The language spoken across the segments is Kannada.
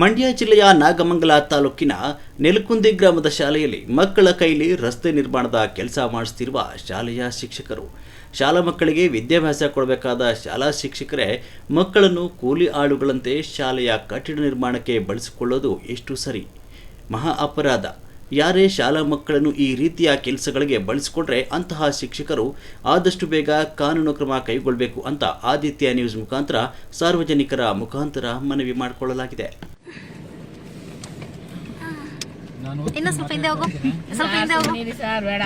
ಮಂಡ್ಯ ಜಿಲ್ಲೆಯ ನಾಗಮಂಗಲ ತಾಲೂಕಿನ ನೆಲಕುಂದಿ ಗ್ರಾಮದ ಶಾಲೆಯಲ್ಲಿ ಮಕ್ಕಳ ಕೈಲಿ ರಸ್ತೆ ನಿರ್ಮಾಣದ ಕೆಲಸ ಮಾಡಿಸುತ್ತಿರುವ ಶಾಲೆಯ ಶಿಕ್ಷಕರು. ಶಾಲಾ ಮಕ್ಕಳಿಗೆ ವಿದ್ಯಾಭ್ಯಾಸ ಕೊಡಬೇಕಾದ ಶಾಲಾ ಶಿಕ್ಷಕರೇ ಮಕ್ಕಳನ್ನು ಕೂಲಿ ಆಳುಗಳಂತೆ ಶಾಲೆಯ ಕಟ್ಟಡ ನಿರ್ಮಾಣಕ್ಕೆ ಬಳಸಿಕೊಳ್ಳೋದು ಎಷ್ಟು ಸರಿ? ಮಹಾ ಅಪರಾಧ. ಯಾರೇ ಶಾಲಾ ಮಕ್ಕಳನ್ನು ಈ ರೀತಿಯ ಕೆಲಸಗಳಿಗೆ ಬಳಸಿಕೊಂಡ್ರೆ ಅಂತಹ ಶಿಕ್ಷಕರು ಆದಷ್ಟು ಬೇಗ ಕಾನೂನು ಕ್ರಮ ಕೈಗೊಳ್ಳಬೇಕು ಅಂತ ಆದಿತ್ಯ ನ್ಯೂಸ್ ಮುಖಾಂತರ ಸಾರ್ವಜನಿಕರ ಮುಖಾಂತರ ಮನವಿ ಮಾಡಿಕೊಳ್ಳಲಾಗಿದೆ. ಇನ್ನು ಸ್ವಲ್ಪ ಹಿಂದೆ ಹೋಗು, ಸ್ವಲ್ಪ ಹಿಂದೆ ಹೋಗು ಸರ್. ಬೇಡ,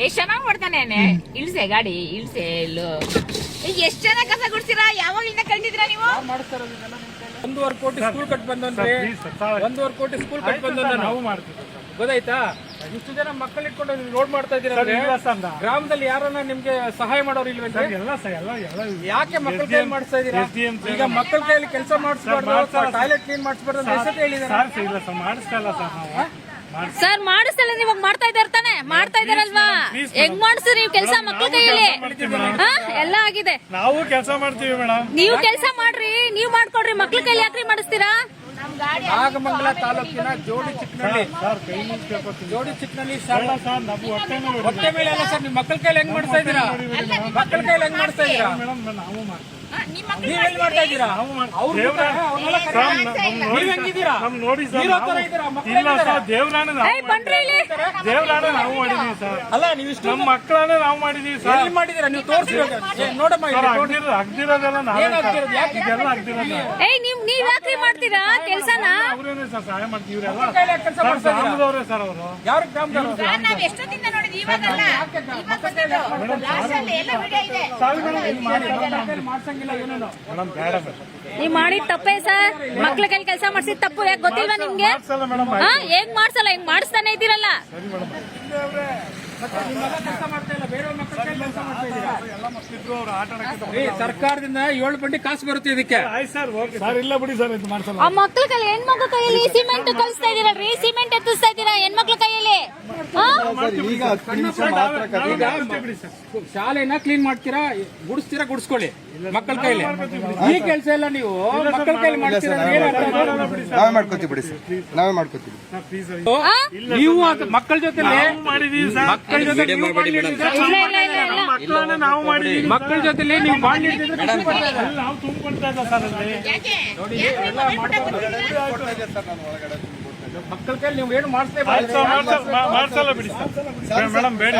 ಎಷ್ಟ್ ಚೆನ್ನಾಗಿ ಮಾಡ್ತಾನೆ. ಇಳ್ಸೆ ಗಾಡಿ, ಇಳ್ಸೆ. ಇಲ್ಲು ಎಷ್ಟ್ ಚೆನ್ನಾಗಿ ಕಸ ಗುಡ್ತೀರಾ? ಯಾವಾಗಲಿಂದ ಕಲ್ತಿದ್ದೀರಾ ನೀವು? 1.5 ಕೋಟಿ ಸ್ಕೂಲ್ ಕಟ್ ಬಂದ್ರೆ 1.5 ಕೋಟಿ ಸ್ಕೂಲ್ ಕಟ್ ಬಂದ್ರೆ ನಾವು ಮಾಡ್ತೀವಿ. ಗೊತ್ತಾಯ್ತಾ? ಇಷ್ಟು ಜನ ಮಕ್ಕಳು ಇಟ್ಕೊಂಡು ರೋಡ್ ಮಾಡ್ತಾ ಇದ್ದೀರಾ. ಗ್ರಾಮದಲ್ಲಿ ಯಾರನ್ನ ನಿಮ್ಗೆ ಸಹಾಯ ಮಾಡೋರು ಇಲ್ವಂತೆ? ಯಾಕೆ ಮಕ್ಕಳ ಕೈಯಲ್ಲಿ ಮಾಡಿಸ್ತಾ ಇದೀರಾ? ಈಗ ಮಕ್ಕಳ ಕೈಯಲ್ಲಿ ಕೆಲಸ ಮಾಡಿಸ್ಬಾರ್ದು, ಟಾಯ್ಲೆಟ್ ಕ್ಲೀನ್ ಮಾಡಿಸ್ಬಾರ್ದು ಅಂತ ಹೆಸರು ಹೇಳಿದಾರೆ. ಸರ್ ಮಾಡಿಸ್ತಲ್ಲ, ಇವಾಗ ಮಾಡ್ತಾ ಇದ್ದಾರೆ ತಾನೆ, ಮಾಡ್ತಾ ಇದಾರಲ್ವಾ? ಹೆಂಗ್ ಮಾಡಿಸ್ತೀರಿ ನೀವು ಕೆಲಸ ಮಕ್ಕಳ ಕೈಯಲ್ಲಿ? ಎಲ್ಲ ಆಗಿದೆ. ನಾವು ಕೆಲಸ ಮಾಡ್ತೀವಿ ಮೇಡಮ್. ನೀವು ಕೆಲಸ ಮಾಡ್ರಿ, ನೀವು ಮಾಡ್ಕೊಡ್ರಿ, ಮಕ್ಕಳ ಕೈಯಲ್ಲಿ ಯಾಕ್ರಿ ಮಾಡಿಸ್ತೀರಾ? ನಾಗಮಂಗಲ ತಾಲೂಕಿನ ಜೋಡಿ ಚಿಕ್ಕನಹಳ್ಳಿ ಹೊಟ್ಟೆ ಮೇಲೆ ಅಲ್ಲ ಸರ್, ನೀವು ಮಕ್ಕಳ ಕೈಯಲ್ಲಿ ಹೆಂಗ್ ಮಾಡಿಸ್ತಾ ಇದ್ದೀರಾ? ಮಕ್ಕಳ ಕೈಯಲ್ಲಿ ಹೆಂಗ್ ಮಾಡಿಸ್ತಾ ಇದ್ದೀರಾ? ನೀವ್ ಹೆಂಗ್ ಮಾಡ್ತಾ ಇದ್ದೀರಾ? ನೀವ್ ಹೆಂಗಿದ್ದೀರಾ? ದೇವ್ರಾಣ ನಾವು ಮಾಡಿದೀವಿ ಸರ್. ಅಲ್ಲ, ನೀವು ಇಷ್ಟು ನಮ್ಮ ಮಕ್ಕಳನ್ನೇ ನಾವು ಮಾಡಿದೀವಿ ಸರ್. ಎಲ್ಲಿ ಮಾಡಿದೀರಾ? ನೀವು ತೋರಿಸ್ಬೇಕು ನೋಡಮ್ಮ. ಅಗ್ದಿರೋದೆಲ್ಲ ನಾವು ಇದೆಲ್ಲ ಅಗ್ದಿರೋದು. ನೀವ್ ಯಾಕ್ರಿ ಮಾಡ್ತೀರಾ ಕೆಲ್ಸನ? ಅವ್ರೇನೆ ಸರ್ ಸಹಾಯ ಮಾಡ್ತೀವಿ. ಇವರೆಲ್ಲ ಕೆಲಸ ಮಾಡ್ತಾ ಇದ್ದೀರಾ? ಗ್ರಾಮದವ್ರೆ ಸರ್ ಅವರು. ಯಾರು ಗ್ರಾಮದವರು? ಎಷ್ಟೊತ್ತಿಂದ ನೋಡಿದ್ವಿ, ಇವಾಗಲ್ಲ. ಮಾಡ್ಸಂಗಿಲ್ಲ ಏನೇನು. ನೀವ್ ಮಾಡಿದ ತಪ್ಪೇ ಸರ್. ಮಕ್ಳ ಕೈಲಿ ಕೆಲಸ ಮಾಡ್ಸಿದ ತಪ್ಪು. ಯಾಕೆ ಗೊತ್ತಿಲ್ವಾ ನಿಮ್ಗೆ? ಹೇಗ್ ಮಾಡ್ಸಲ್ಲ, ಹಿಂಗ್ ಮಾಡಿಸ್ತಾನೆ ಇದ್ದೀರಲ್ಲ. ಸರ್ಕಾರದಿಂದ 7 ಬಂಡಿ ಕಾಸು ಬರುತ್ತೆ ಇದಕ್ಕೆ. ಆ ಮಕ್ಳ ಕೈಲಿ, ಹೆಣ್ಮಕ್ಳ ಕೈಯಲ್ಲಿ ಸಿಮೆಂಟ್ ಕಲಿಸ್ತಾ ಇದೀರಲ್ರಿ, ಸಿಮೆಂಟ್ ಎತ್ತಿಸ್ತಾ ಇದ್ದೀರಾ ಹೆಣ್ಮಕ್ಳ ಕೈಯಲ್ಲಿ. ಶಾಲೆನ ಕ್ಲೀನ್ ಮಾಡ್ತೀರಾ, ಗುಡಿಸ್ತೀರಾ, ಗುಡಿಸ್ಕೊಳ್ಳಿ ಮಕ್ಕಳ ಕೈಲಿ. ಈ ಕೆಲಸ ಎಲ್ಲ ನೀವು ಮಕ್ಕಳ ಕೈಲಿ ಮಾಡ್ತೀರಾ? ನಾವೇ ಮಾಡ್ಕೋತೀವಿ ಬಿಡಿ ಸರ್, ನಾವೇ ಮಾಡ್ಕೋತೀವಿ. ನೀವು ಮಕ್ಕಳ ಜೊತೆ ಮಕ್ಕಳ ಜೊತೆಲಿ ನೀವು ಬಾಂಡ್ ಹಿಡಿದಿದ್ರೆ ನಾವು ತುಂಬಿಕೊಳ್ತಾ ಇಲ್ಲ ಸರ್. ಮಕ್ಕಳ ಕೈಲಿ ನೀವು ಏನು ಮಾಡಿಸ್ಲೇ ಮಾಡ್ಸಲ್ಲ ಬಿಡಿ ಸರ್ ಮೇಡಮ್. ಬೇಡ.